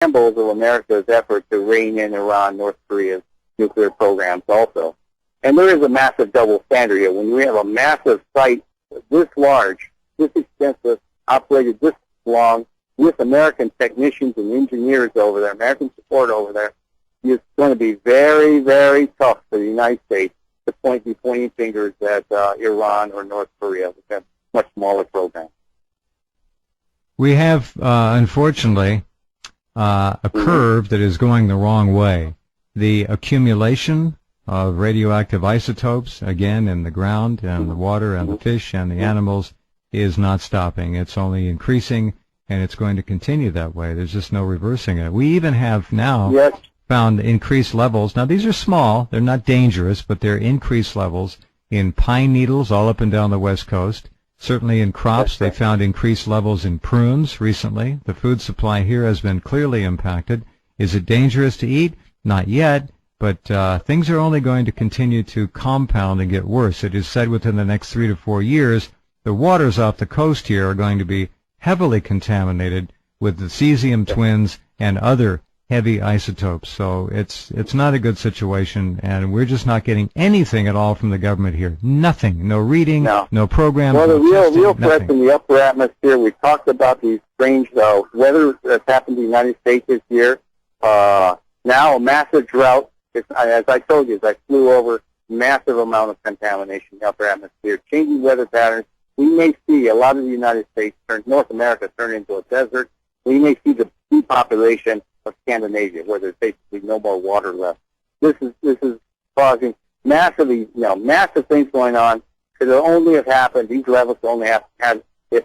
shambles of America's effort to rein in Iran, North Korea's nuclear programs also. And there is a massive double standard here. When we have a massive site this large, this extensive, operated this long, with American technicians and engineers over there, American support over there, it's going to be very, very tough for the United States to be pointing fingers at Iran or North Korea, which have much smaller programs. We have, unfortunately, a curve that is going the wrong way. The accumulation of radioactive isotopes, again, in the ground and the water and the fish and the animals, is not stopping. It's only increasing, and it's going to continue that way. There's just no reversing it. We even have now found increased levels. Now, these are small. They're not dangerous, but they're increased levels in pine needles all up and down the West Coast. Certainly in crops, they found increased levels in prunes recently. The food supply here has been clearly impacted. Is it dangerous to eat? Not yet, but things are only going to continue to compound and get worse. It is said within the next 3 to 4 years, the waters off the coast here are going to be heavily contaminated with the cesium twins and other heavy isotopes. So it's not a good situation, and we're just not getting anything at all from the government here. Nothing. No reading, no programs. Well, the no real threats in the upper atmosphere, we talked about these strange weather that's happened in the United States this year. Now a massive drought. As I told you, as I flew over, massive amount of contamination in the upper atmosphere, changing weather patterns. We may see a lot of the United States, North America, turn into a desert. We may see the depopulation of Scandinavia, where there's basically no more water left. This is causing massive things going on. Could only have happened. These levels only have had if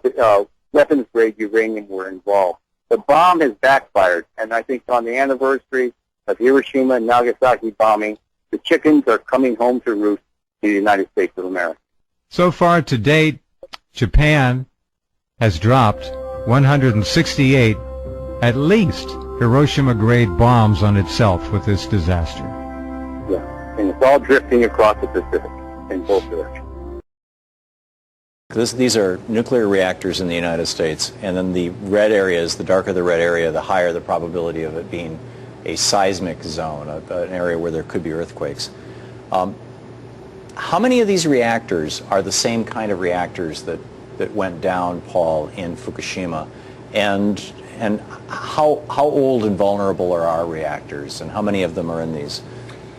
weapons-grade uranium were involved. The bomb has backfired, and I think on the anniversary of Hiroshima and Nagasaki bombing, the chickens are coming home to roost in the United States of America. So far to date, Japan has dropped 168, at least, Hiroshima-grade bombs on itself with this disaster. Yeah, and it's all drifting across the Pacific in both directions. These are nuclear reactors in the United States, and then the red areas, the darker the red area, the higher the probability of it being a seismic zone, an area where there could be earthquakes. How many of these reactors are the same kind of reactors that went down, Paul, in Fukushima? And how old and vulnerable are our reactors, and how many of them are in these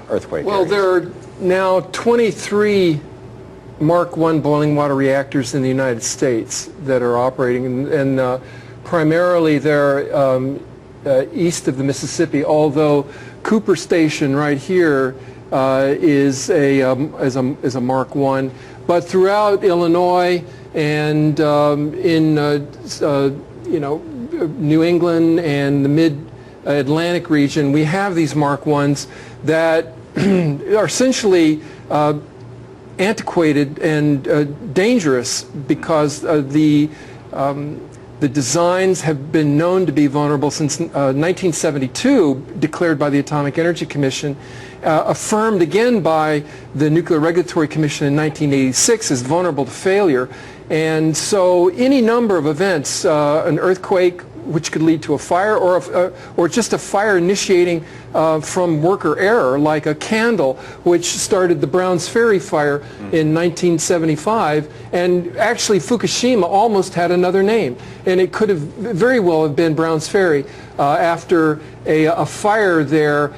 earthquake areas? There are now 23 Mark I boiling water reactors in the United States that are operating, and primarily they're east of the Mississippi, although Cooper Station right here is a Mark I. But throughout Illinois and in New England and the mid-Atlantic region, we have these Mark I's that are essentially antiquated and dangerous because the designs have been known to be vulnerable since 1972, declared by the Atomic Energy Commission, affirmed again by the Nuclear Regulatory Commission in 1986 as vulnerable to failure. And so any number of events, an earthquake, which could lead to a fire, or just a fire initiating from worker error, like a candle, which started the Browns Ferry fire in 1975. And actually, Fukushima almost had another name, and it could have very well have been Browns Ferry after a fire there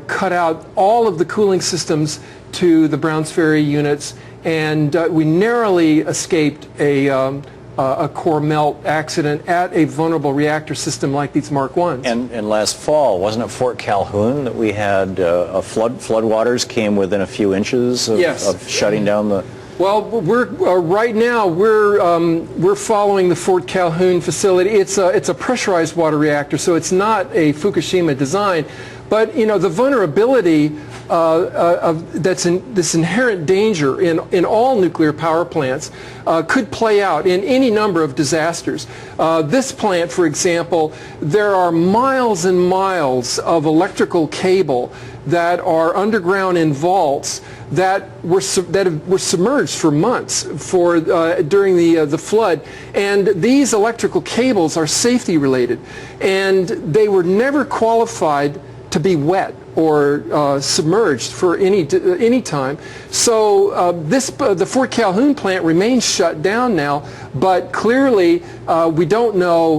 cut out all of the cooling systems to the Browns Ferry units, and we narrowly escaped a core melt accident at a vulnerable reactor system like these Mark I's. And last fall, wasn't it Fort Calhoun that we had floodwaters came within a few inches of shutting down the... Well, we're right now we're following the Fort Calhoun facility. It's a pressurized water reactor, so it's not a Fukushima design. But the vulnerability that's this inherent danger in all nuclear power plants could play out in any number of disasters. This plant, for example, there are miles and miles of electrical cable that are underground in vaults that were submerged for months during the flood. And these electrical cables are safety related, and they were never qualified to be wet or submerged for any time. So the Fort Calhoun plant remains shut down now, but clearly we don't know,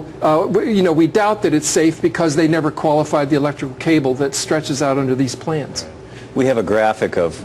we doubt that it's safe because they never qualified the electrical cable that stretches out under these plants. We have a graphic of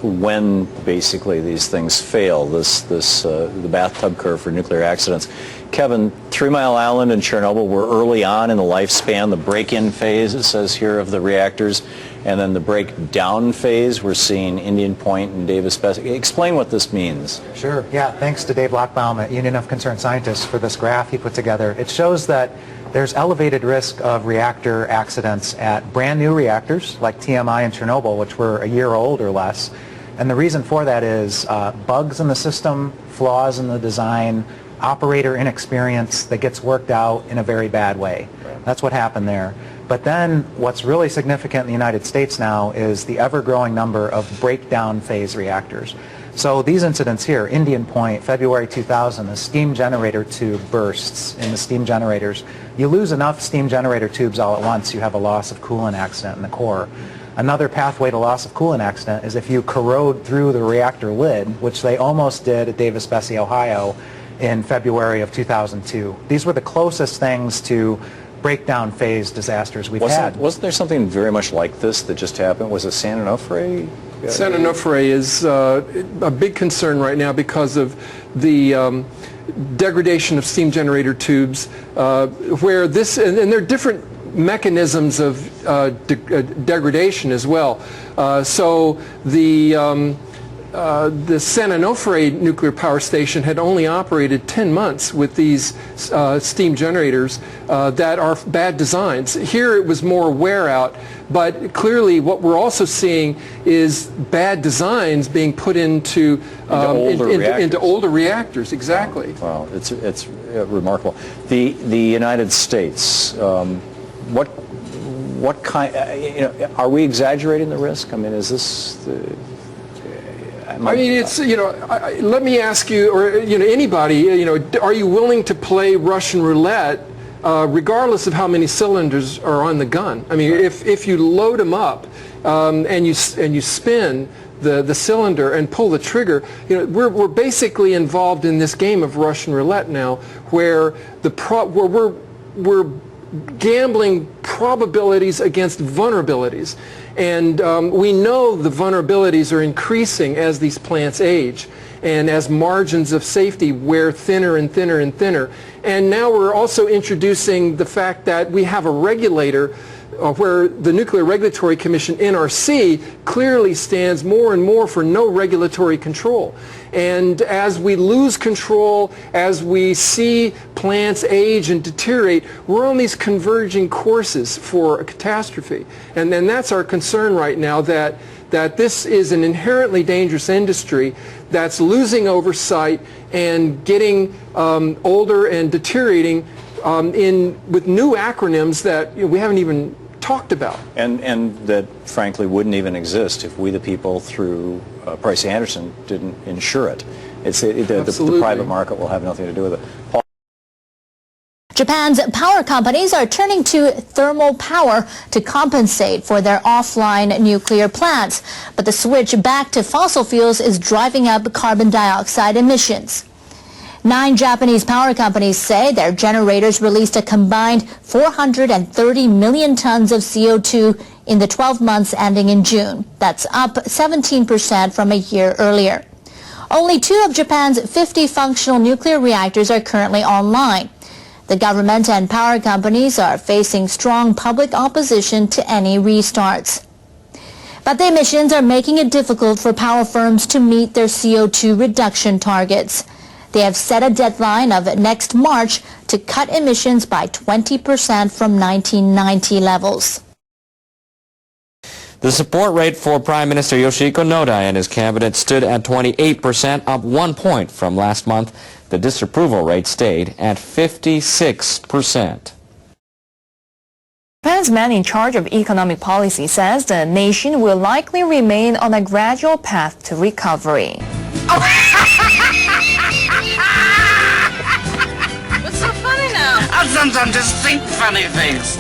when basically these things fail, the bathtub curve for nuclear accidents. Kevin, 3 Mile Island and Chernobyl were early on in the lifespan, the break-in phase, it says here, of the reactors, and then the breakdown phase, we're seeing Indian Point and Davis-Besse. Explain what this means. Sure. Yeah, thanks to Dave Lockbaum at Union of Concerned Scientists for this graph he put together. It shows that there's elevated risk of reactor accidents at brand new reactors like TMI and Chernobyl, which were a year old or less. And the reason for that is bugs in the system, flaws in the design, operator inexperience that gets worked out in a very bad way. That's what happened there. But then what's really significant in the United States now is the ever-growing number of breakdown phase reactors. So these incidents here, Indian Point, February 2000, the steam generator tube bursts in the steam generators. You lose enough steam generator tubes all at once, you have a loss of coolant accident in the core. Another pathway to loss of coolant accident is if you corrode through the reactor lid, which they almost did at Davis-Besse, Ohio, in February of 2002. These were the closest things to breakdown phase disasters we've had. Wasn't there something very much like this that just happened? Was it San Onofre? San Onofre is a big concern right now because of the degradation of steam generator tubes, where this, and there are different mechanisms of degradation as well. So the San Onofre nuclear power station had only operated 10 months with these steam generators that are bad designs. Here it was more wear out, but clearly what we're also seeing is bad designs being put into older reactors. Exactly. Wow, it's remarkable. The United States, what kind? Are we exaggerating the risk? I mean, is this? I mean, it's, let me ask you, or, anybody, are you willing to play Russian roulette regardless of how many cylinders are on the gun? I mean, if you load them up and you spin the cylinder and pull the trigger, we're basically involved in this game of Russian roulette now, where we're gambling probabilities against vulnerabilities. And we know the vulnerabilities are increasing as these plants age and as margins of safety wear thinner and thinner and thinner. And now we're also introducing the fact that we have a regulator where the Nuclear Regulatory Commission, NRC, clearly stands more and more for no regulatory control. And as we lose control, as we see plants age and deteriorate, we're on these converging courses for a catastrophe. And then that's our concern right now, that this is an inherently dangerous industry that's losing oversight and getting older and deteriorating with new acronyms that we haven't even talked about. And that, frankly, wouldn't even exist if we, the people, through Price Anderson, didn't insure it. The private market will have nothing to do with it. Paul? Japan's power companies are turning to thermal power to compensate for their offline nuclear plants. But the switch back to fossil fuels is driving up carbon dioxide emissions. 9 Japanese power companies say their generators released a combined 430 million tons of CO2 in the 12 months ending in June. That's up 17% from a year earlier. Only 2 of Japan's 50 functional nuclear reactors are currently online. The government and power companies are facing strong public opposition to any restarts. But the emissions are making it difficult for power firms to meet their CO2 reduction targets. They have set a deadline of next March to cut emissions by 20% from 1990 levels. The support rate for Prime Minister Yoshihiko Noda and his cabinet stood at 28%, up 1 point from last month. The disapproval rate stayed at 56%. Japan's man in charge of economic policy says the nation will likely remain on a gradual path to recovery. What's so funny now? I sometimes just think funny things.